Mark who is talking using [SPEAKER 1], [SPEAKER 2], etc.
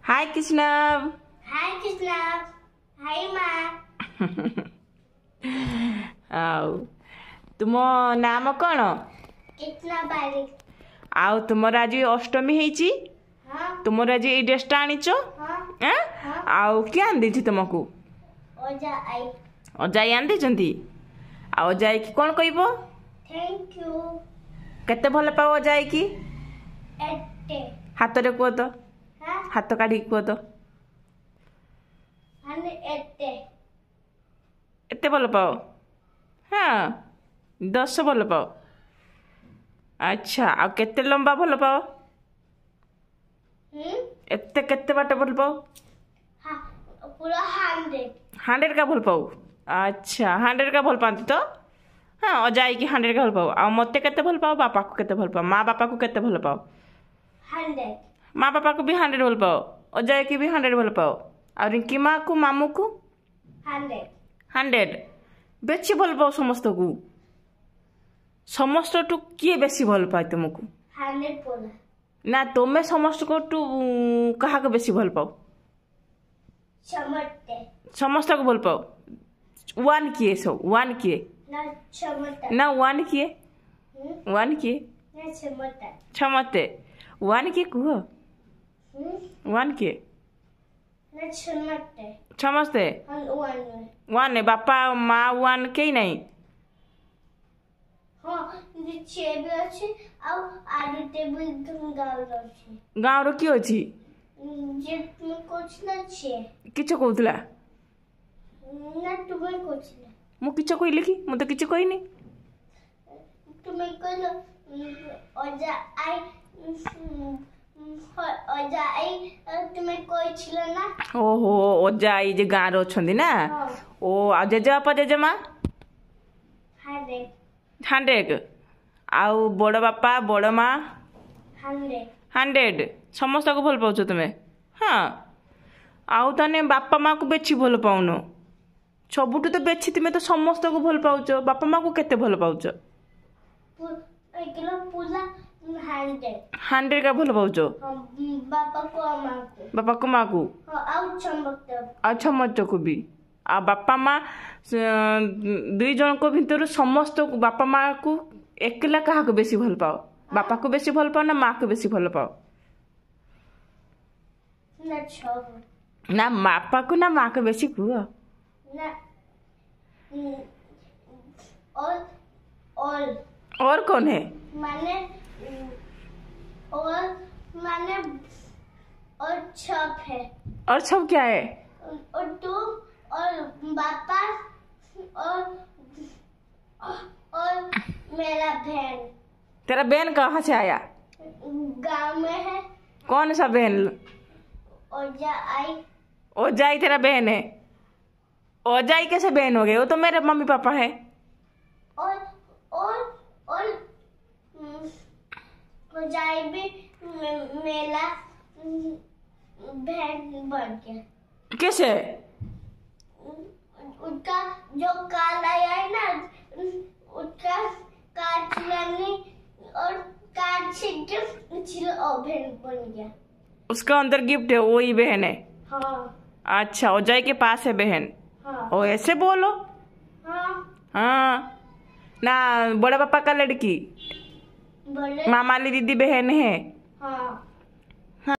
[SPEAKER 1] हाय कृष्णव।
[SPEAKER 2] हाय कृष्णव। हाय माँ।
[SPEAKER 1] आउ तुम नाम कौन?
[SPEAKER 2] कितना बारी?
[SPEAKER 1] आउ तुमर आज अष्टमी ହେଇଛି।
[SPEAKER 2] हाँ
[SPEAKER 1] तुमर आज ये ड्रेसटा आनिଛ?
[SPEAKER 2] हाँ हाँ।
[SPEAKER 1] आउ किए आन देछि तुमको?
[SPEAKER 2] ओजा आई।
[SPEAKER 1] अजाई आन देछंती। आ अजाई की कोन कहबो?
[SPEAKER 2] Thank you.
[SPEAKER 1] केते भल पाओ अजाई की?
[SPEAKER 2] एटे।
[SPEAKER 1] हाथ रे को तो
[SPEAKER 2] हाँ
[SPEAKER 1] हाथ काढी को तो
[SPEAKER 2] हने एटे।
[SPEAKER 1] एते भल पाओ? हाँ 10 भल पाओ। अच्छा आ केते लंबा भल पाओ? एते केते बाट भल पाओ?
[SPEAKER 2] हाँ पूरा 100।
[SPEAKER 1] 100 का भल पाओ? अच्छा 100 का भल पाती तो? हाँ अजाई की 100 का भल पाओ। आ मते केते भल पाओ? बापा को केते भल पाओ? माँ बापा को केते भल पाओ?
[SPEAKER 2] 100।
[SPEAKER 1] माँ बापा को भी 100 भल पाओ। अजाई की भी 100 भल पाओ। और रिंकी माँ को मामू को
[SPEAKER 2] 100।
[SPEAKER 1] 100 बेसी भल पाओ समस्त को। समस्त टू किए बेसी भल पाए तुमको?
[SPEAKER 2] 100 बोला
[SPEAKER 1] ना तुम्हें समस्त को टू कहा को बेसी भल पाओ?
[SPEAKER 2] चमटे।
[SPEAKER 1] समस्त को भल पाओ। 1 किए सब 1 किए
[SPEAKER 2] ना चमटा।
[SPEAKER 1] ना 1 किए 1 किए
[SPEAKER 2] ना चमटा।
[SPEAKER 1] क्षमते 1 किए कुह 1 किए
[SPEAKER 2] ना चमटे।
[SPEAKER 1] समस्ते
[SPEAKER 2] हम
[SPEAKER 1] 1 बापा माँ 1 के नहीं।
[SPEAKER 2] हाँ जे चेबी अछि आ आडू टेबल गाँव अछि।
[SPEAKER 1] गाँव रो की अछि?
[SPEAKER 2] जे तुम कुछ ना छे।
[SPEAKER 1] किछ कहउतला?
[SPEAKER 2] ना तुम्हें कुछ ना।
[SPEAKER 1] मु किछ कहली कि मु तो किछ कहनी।
[SPEAKER 2] तुम्हें कहलो अजा आई तुम्हें कोई छिलो ना।
[SPEAKER 1] ओहो अजाई जे गाँ रो छंदी ना।
[SPEAKER 2] हाँ।
[SPEAKER 1] ओ आ जेजेबापा जेजेमा?
[SPEAKER 2] 100।
[SPEAKER 1] 100 आउ बड़ बापा बड़ माँ
[SPEAKER 2] 100।
[SPEAKER 1] 100 समस्त को भल पाउछ तुमे? हाँ आउ ताने बापा माँ को बेची भल पाउनो? सबुठु तो बेची तुमे तो समस्त को भल पाउछ। बापा माँ को केते भल पाउछ?
[SPEAKER 2] किलो पूरा 100।
[SPEAKER 1] 100 का भल पाउछ?
[SPEAKER 2] बापा को माँ को।
[SPEAKER 1] बापा को माँ को?
[SPEAKER 2] हाँ आउ चमकते।
[SPEAKER 1] अच्छा मत को भी आ बापा माँ 2 जन को भितर समस्त को बापा माँ को एकला कहा को बेसी भल पाओ? बापा को बेसी भल पाओ ना माँ को बेसी भल पाओ?
[SPEAKER 2] ना छब।
[SPEAKER 1] ना बापा को ना माँ को बेसी कुह?
[SPEAKER 2] ना
[SPEAKER 1] और कौन है?
[SPEAKER 2] माने माने और छप है।
[SPEAKER 1] और सब क्या है?
[SPEAKER 2] और तुम और बापा और मेरा बहन।
[SPEAKER 1] तेरा बहन कहाँ से आया?
[SPEAKER 2] गांव में है।
[SPEAKER 1] कौन सा बहन?
[SPEAKER 2] ओजा आई।
[SPEAKER 1] ओजाई तेरा बहन है? ओजाई कैसे बहन हो गए? वो तो मेरे मम्मी पापा है।
[SPEAKER 2] और ओजाई भी मेरा बहन बन गया।
[SPEAKER 1] कैसे?
[SPEAKER 2] उसका जो काल आया है ना उसका कार्ड लेने और कार्ड से गिफ्ट बहन बन गया।
[SPEAKER 1] उसका अंदर गिफ्ट है वही बहन है?
[SPEAKER 2] हाँ।
[SPEAKER 1] अच्छा ओजाई के पास है बहन?
[SPEAKER 2] हाँ।
[SPEAKER 1] ओ ऐसे बोलो।
[SPEAKER 2] हाँ।
[SPEAKER 1] हाँ ना बड़ा पापा का लड़की
[SPEAKER 2] बोले।
[SPEAKER 1] मामाली दीदी बहन है?
[SPEAKER 2] हाँ।